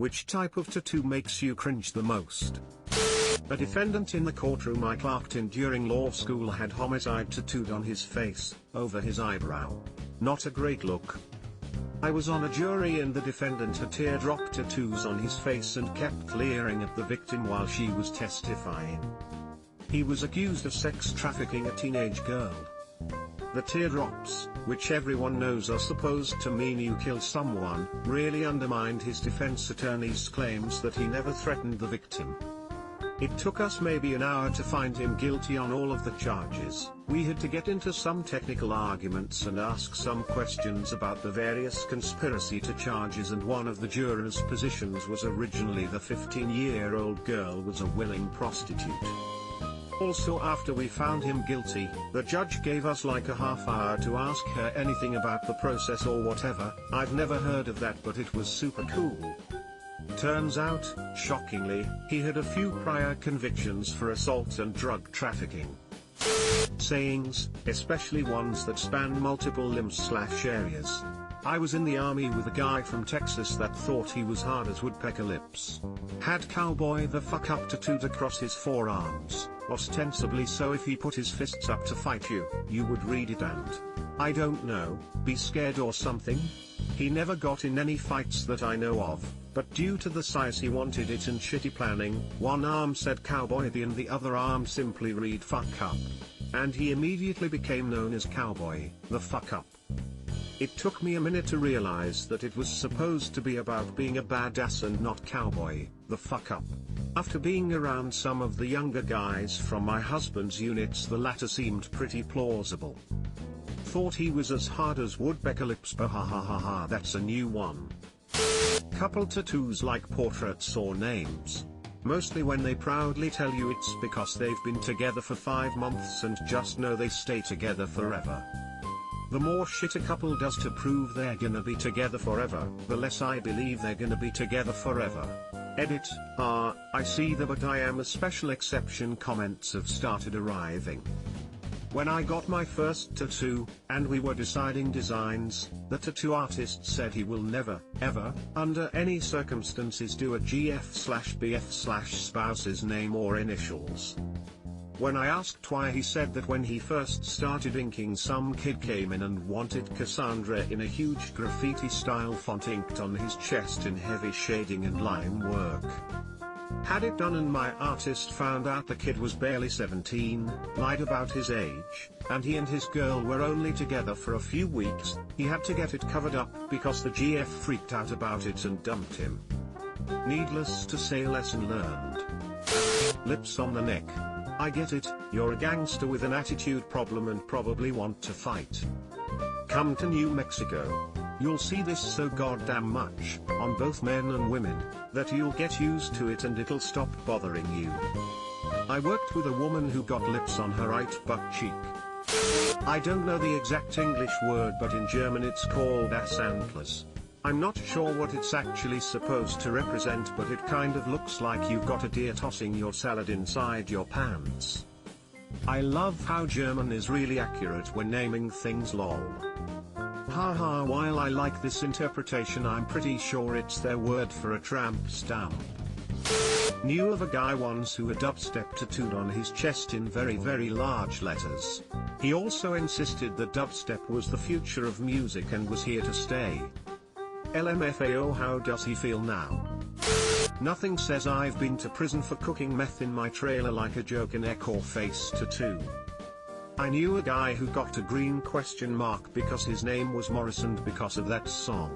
Which type of tattoo makes you cringe the most? A defendant in the courtroom I clerked in during law school had homicide tattooed on his face, over his eyebrow. Not a great look. I was on a jury and the defendant had teardrop tattoos on his face and kept leering at the victim while she was testifying. He was accused of sex trafficking a teenage girl. The teardrops, which everyone knows are supposed to mean you kill someone, really undermined his defense attorney's claims that he never threatened the victim. It took us maybe an hour to find him guilty on all of the charges. We had to get into some technical arguments and ask some questions about the various conspiracy to charges, and one of the jurors' positions was originally the 15-year-old girl was a willing prostitute. Also, after we found him guilty, the judge gave us like a half hour to ask her anything about the process or whatever. I've never heard of that, but it was super cool. Turns out, shockingly, he had a few prior convictions for assault and drug trafficking. Sayings, especially ones that span multiple limbs/areas. I was in the army with a guy from Texas that thought he was hard as woodpecker lips. Had cowboy the fuck up tattooed across his forearms, ostensibly so if he put his fists up to fight you, you would read it and, I don't know, be scared or something? He never got in any fights that I know of, but due to the size he wanted it and shitty planning, one arm said cowboy and the other arm simply read fuck up. And he immediately became known as Cowboy, the fuck up. It took me a minute to realize that it was supposed to be about being a badass and not cowboy, the fuck up. After being around some of the younger guys from my husband's units, the latter seemed pretty plausible. Thought he was as hard as woodpecker lips, but ha ha ha ha, that's a new one. Couple tattoos like portraits or names. Mostly when they proudly tell you it's because they've been together for 5 months and just know they stay together forever. The more shit a couple does to prove they're gonna be together forever, the less I believe they're gonna be together forever. Edit, I see the but I am a special exception comments have started arriving. When I got my first tattoo, and we were deciding designs, the tattoo artist said he will never, ever, under any circumstances do a GF/BF/spouse's name or initials. When I asked why, he said that when he first started inking, some kid came in and wanted Cassandra in a huge graffiti-style font inked on his chest in heavy shading and line work. Had it done and my artist found out the kid was barely 17, lied about his age, and he and his girl were only together for a few weeks, he had to get it covered up because the GF freaked out about it and dumped him. Needless to say, lesson learned. Lips on the neck. I get it, you're a gangster with an attitude problem and probably want to fight. Come to New Mexico. You'll see this so goddamn much, on both men and women, that you'll get used to it and it'll stop bothering you. I worked with a woman who got lips on her right butt cheek. I don't know the exact English word, but in German it's called ass antlers. I'm not sure what it's actually supposed to represent, but it kind of looks like you've got a deer tossing your salad inside your pants. I love how German is really accurate when naming things, lol. Haha, while I like this interpretation, I'm pretty sure it's their word for a tramp stamp. Knew of a guy once who had dubstep tattooed on his chest in very very large letters. He also insisted that dubstep was the future of music and was here to stay. LMFAO, how does he feel now? Nothing says I've been to prison for cooking meth in my trailer like a joke neck or face tattoo. I knew a guy who got a green question mark because his name was Morris and because of that song.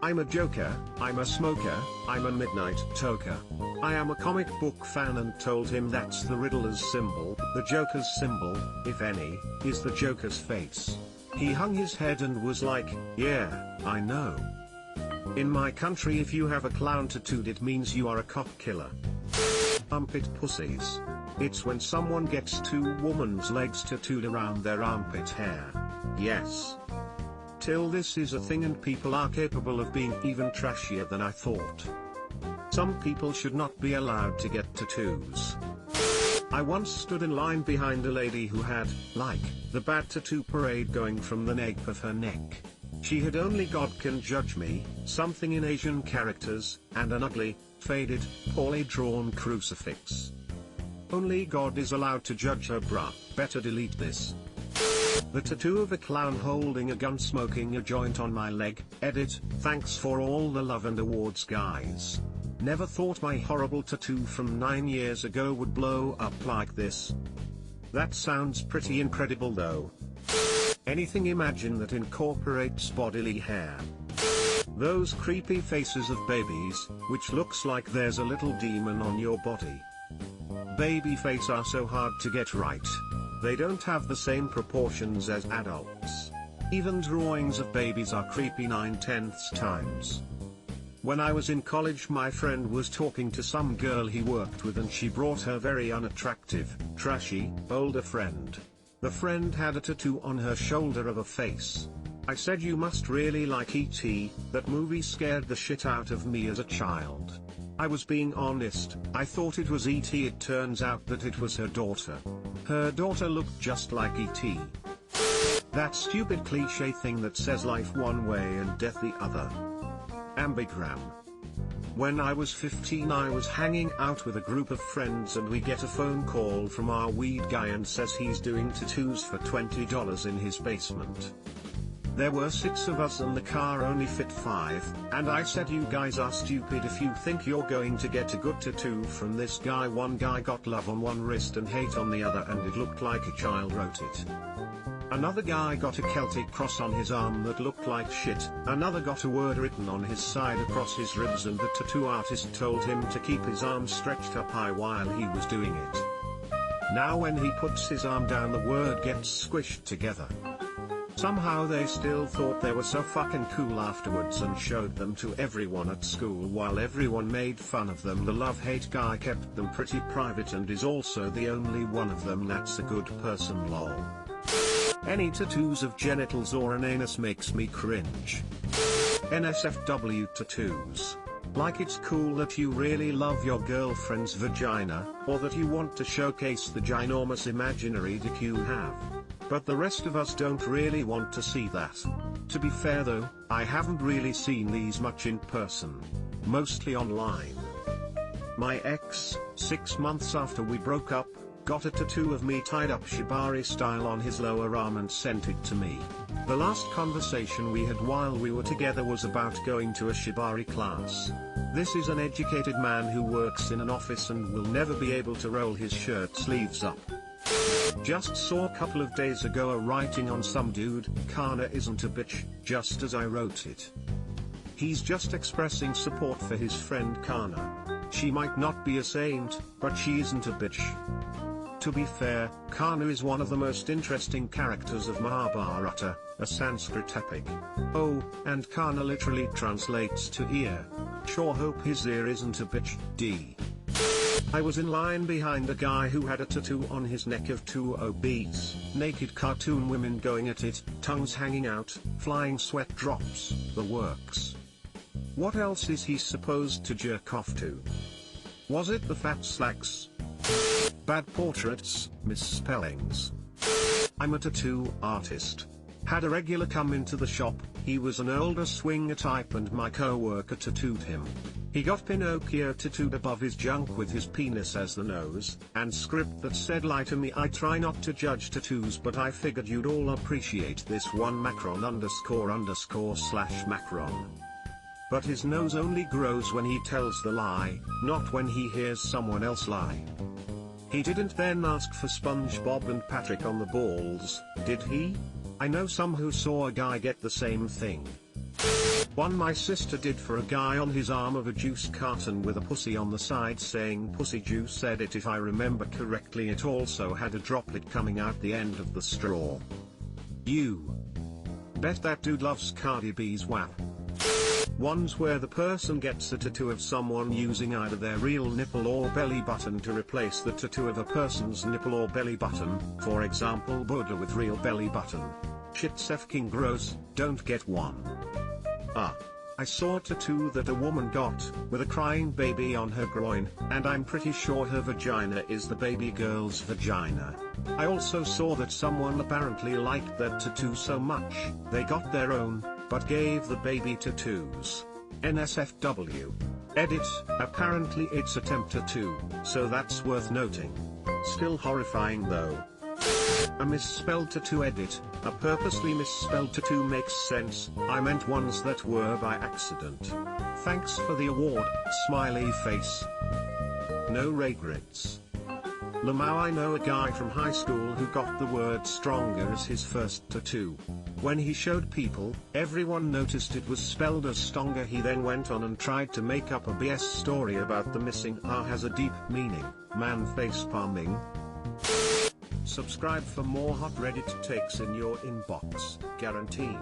I'm a joker, I'm a smoker, I'm a midnight toker. I am a comic book fan and told him that's the Riddler's symbol. The Joker's symbol, if any, is the Joker's face. He hung his head and was like, yeah, I know. In my country, if you have a clown tattooed, it means you are a cop killer. Armpit pussies. It's when someone gets 2 woman's legs tattooed around their armpit hair. Yes. Till this is a thing and people are capable of being even trashier than I thought. Some people should not be allowed to get tattoos. I once stood in line behind a lady who had, like, the bad tattoo parade going from the nape of her neck. She had only God can judge me, something in Asian characters, and an ugly, faded, poorly drawn crucifix. Only God is allowed to judge her, bruh. Better delete this. The tattoo of a clown holding a gun smoking a joint on my leg. Edit, thanks for all the love and awards guys. Never thought my horrible tattoo from 9 years ago would blow up like this. That sounds pretty incredible though. Anything imagine that incorporates bodily hair. Those creepy faces of babies, which looks like there's a little demon on your body. Baby face are so hard to get right. They don't have the same proportions as adults. Even drawings of babies are creepy 9/10 times. When I was in college, my friend was talking to some girl he worked with and she brought her very unattractive, trashy, older friend. The friend had a tattoo on her shoulder of a face. I said, "You must really like E.T., that movie scared the shit out of me as a child." I was being honest, I thought it was E.T. It turns out that it was her daughter. Her daughter looked just like E.T. That stupid cliche thing that says life one way and death the other. Ambigram. When I was 15 I was hanging out with a group of friends and we get a phone call from our weed guy and says he's doing tattoos for $20 in his basement. There were 6 of us and the car only fit 5, and I said, "You guys are stupid if you think you're going to get a good tattoo from this guy." One guy got love on one wrist and hate on the other and it looked like a child wrote it. Another guy got a Celtic cross on his arm that looked like shit, another got a word written on his side across his ribs and the tattoo artist told him to keep his arm stretched up high while he was doing it. Now when he puts his arm down the word gets squished together. Somehow they still thought they were so fucking cool afterwards and showed them to everyone at school while everyone made fun of them. The love-hate guy kept them pretty private and is also the only one of them that's a good person, lol. Any tattoos of genitals or an anus makes me cringe. NSFW tattoos. Like it's cool that you really love your girlfriend's vagina, or that you want to showcase the ginormous imaginary dick you have. But the rest of us don't really want to see that. To be fair though, I haven't really seen these much in person. Mostly online. My ex, 6 months after we broke up, got a tattoo of me tied up shibari style on his lower arm and sent it to me. The last conversation we had while we were together was about going to a shibari class. This is an educated man who works in an office and will never be able to roll his shirt sleeves up. Just saw a couple of days ago a writing on some dude, "Kana isn't a bitch," just as I wrote it. He's just expressing support for his friend Kana. She might not be a saint, but she isn't a bitch. To be fair, Kana is one of the most interesting characters of Mahabharata, a Sanskrit epic. Oh, and Kana literally translates to ear. Sure hope his ear isn't a bitch, D. I was in line behind a guy who had a tattoo on his neck of 2 obese, naked cartoon women going at it, tongues hanging out, flying sweat drops, the works. What else is he supposed to jerk off to? Was it the fat slacks? Bad portraits, misspellings. I'm a tattoo artist. Had a regular come into the shop, he was an older swinger type and my co-worker tattooed him. He got Pinocchio tattooed above his junk with his penis as the nose, and script that said, "Lie to me." I try not to judge tattoos but I figured you'd all appreciate this one, Macron __/ Macron. But his nose only grows when he tells the lie, not when he hears someone else lie. He didn't then ask for SpongeBob and Patrick on the balls, did he? I know some who saw a guy get the same thing. One my sister did for a guy on his arm of a juice carton with a pussy on the side saying pussy juice. Edit, if I remember correctly it also had a droplet coming out the end of the straw. You bet that dude loves Cardi B's WAP. Ones where the person gets a tattoo of someone using either their real nipple or belly button to replace the tattoo of a person's nipple or belly button, for example Buddha with real belly button. Shit's effing gross, don't get one. I saw a tattoo that a woman got, with a crying baby on her groin, and I'm pretty sure her vagina is the baby girl's vagina. I also saw that someone apparently liked that tattoo so much, they got their own, but gave the baby tattoos. NSFW. Edit, apparently it's attempt tattoo, so that's worth noting. Still horrifying though. A misspelled tattoo. Edit, a purposely misspelled tattoo makes sense, I meant ones that were by accident. Thanks for the award, smiley face. No regrets. Lamau. I know a guy from high school who got the word stronger as his first tattoo. When he showed people, everyone noticed it was spelled as stronger. He then went on and tried to make up a BS story about the missing R has a deep meaning, man face palming. Subscribe for more hot Reddit takes in your inbox, guaranteed.